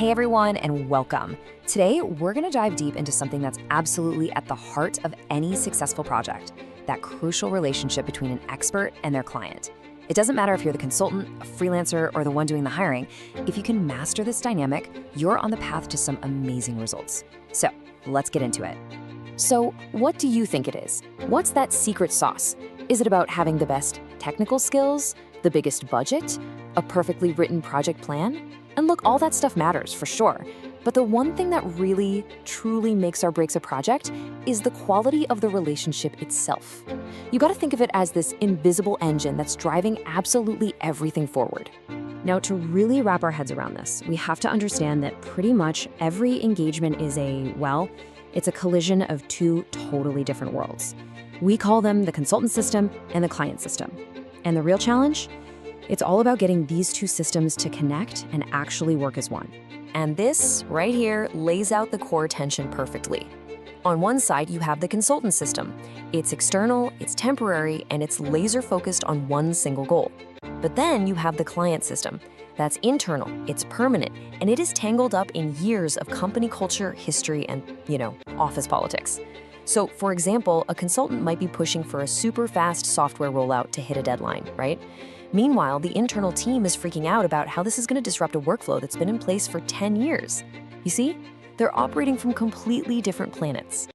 Hey everyone, and welcome. Today, we're going to dive deep into something that's absolutely at the heart of any successful project, that crucial relationship between an expert and their client. It doesn't matter if you're the consultant, a freelancer, or the one doing the hiring. If you can master this dynamic, you're on the path to some amazing results. So, let's get into it. So, what do you think it is? What's that secret sauce? Is it about having the best technical skills, the biggest budget, a perfectly written project plan? And look, all that stuff matters for sure. But the one thing that really, truly makes or breaks a project is the quality of the relationship itself. You gotta think of it as this invisible engine that's driving absolutely everything forward. Now, to really wrap our heads around this, we have to understand that pretty much every engagement is it's a collision of two totally different worlds. We call them the consultant system and the client system. And the real challenge? It's all about getting these two systems to connect and actually work as one. And this, right here, lays out the core tension perfectly. On one side, you have the consultant system. It's external, it's temporary, and it's laser-focused on one single goal. But then you have the client system. That's internal, it's permanent, and it is tangled up in years of company culture, history, and, office politics. So, for example, a consultant might be pushing for a super fast software rollout to hit a deadline, right? Meanwhile, the internal team is freaking out about how this is going to disrupt a workflow that's been in place for 10 years. You see? They're operating from completely different planets.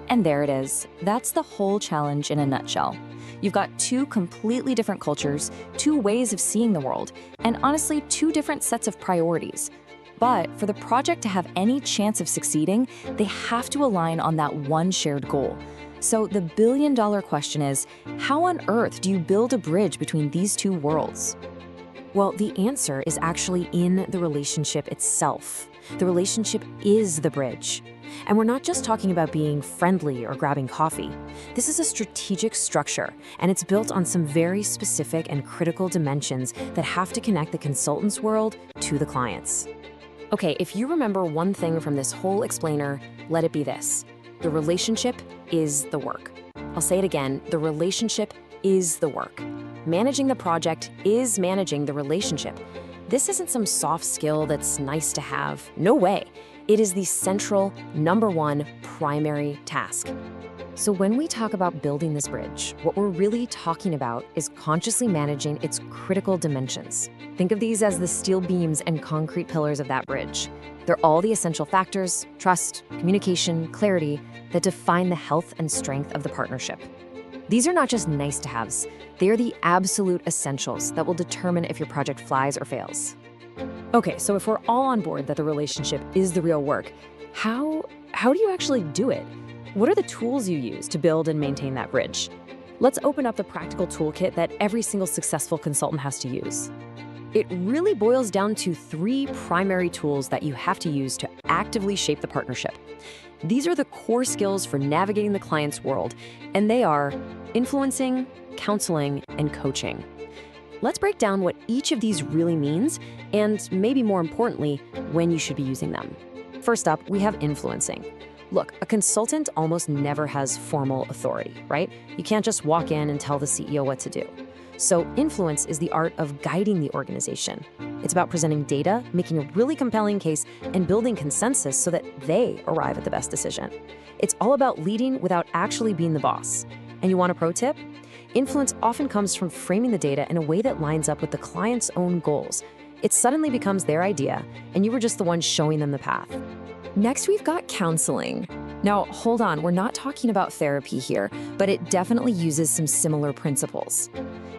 And there it is. That's the whole challenge in a nutshell. You've got two completely different cultures, two ways of seeing the world, and honestly, two different sets of priorities. But for the project to have any chance of succeeding, they have to align on that one shared goal. So the billion-dollar question is, how on earth do you build a bridge between these two worlds? Well, the answer is actually in the relationship itself. The relationship is the bridge. And we're not just talking about being friendly or grabbing coffee. This is a strategic structure, and it's built on some very specific and critical dimensions that have to connect the consultant's world to the client's. Okay, if you remember one thing from this whole explainer, let it be this. The relationship is the work. I'll say it again, the relationship is the work. Managing the project is managing the relationship. This isn't some soft skill that's nice to have. No way. It is the central, number one, primary task. So when we talk about building this bridge, what we're really talking about is consciously managing its critical dimensions. Think of these as the steel beams and concrete pillars of that bridge. They're all the essential factors, trust, communication, clarity, that define the health and strength of the partnership. These are not just nice-to-haves. They are the absolute essentials that will determine if your project flies or fails. Okay, so if we're all on board that the relationship is the real work, how do you actually do it? What are the tools you use to build and maintain that bridge? Let's open up the practical toolkit that every single successful consultant has to use. It really boils down to three primary tools that you have to use to actively shape the partnership. These are the core skills for navigating the client's world, and they are influencing, counseling, and coaching. Let's break down what each of these really means, and maybe more importantly, when you should be using them. First up, we have influencing. Look, a consultant almost never has formal authority, right? You can't just walk in and tell the CEO what to do. So influence is the art of guiding the organization. It's about presenting data, making a really compelling case, and building consensus so that they arrive at the best decision. It's all about leading without actually being the boss. And you want a pro tip? Influence often comes from framing the data in a way that lines up with the client's own goals. It suddenly becomes their idea, and you were just the one showing them the path. Next, we've got counseling. Now, hold on, we're not talking about therapy here, but it definitely uses some similar principles.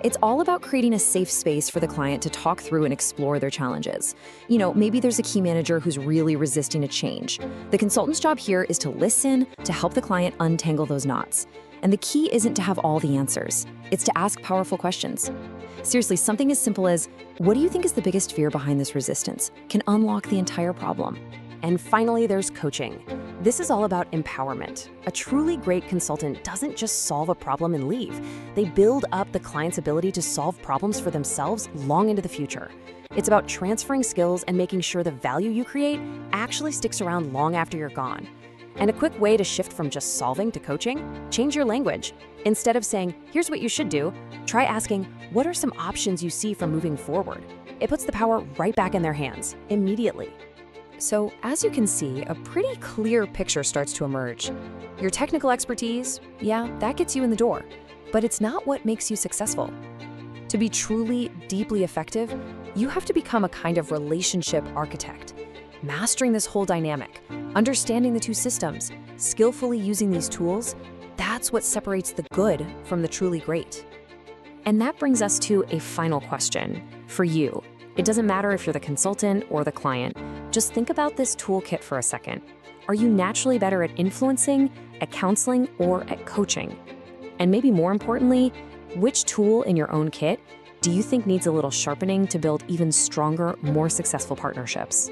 It's all about creating a safe space for the client to talk through and explore their challenges. Maybe there's a key manager who's really resisting a change. The consultant's job here is to listen, to help the client untangle those knots. And the key isn't to have all the answers. It's to ask powerful questions. Seriously, something as simple as, what do you think is the biggest fear behind this resistance, can unlock the entire problem. And finally, there's coaching. This is all about empowerment. A truly great consultant doesn't just solve a problem and leave. They build up the client's ability to solve problems for themselves long into the future. It's about transferring skills and making sure the value you create actually sticks around long after you're gone. And a quick way to shift from just solving to coaching, change your language. Instead of saying, here's what you should do, try asking, what are some options you see for moving forward? It puts the power right back in their hands, immediately. So as you can see, a pretty clear picture starts to emerge. Your technical expertise, yeah, that gets you in the door, but it's not what makes you successful. To be truly, deeply effective, you have to become a kind of relationship architect, mastering this whole dynamic, understanding the two systems, skillfully using these tools. That's what separates the good from the truly great. And that brings us to a final question for you. It doesn't matter if you're the consultant or the client. Just think about this toolkit for a second. Are you naturally better at influencing, at counseling, or at coaching? And maybe more importantly, which tool in your own kit do you think needs a little sharpening to build even stronger, more successful partnerships?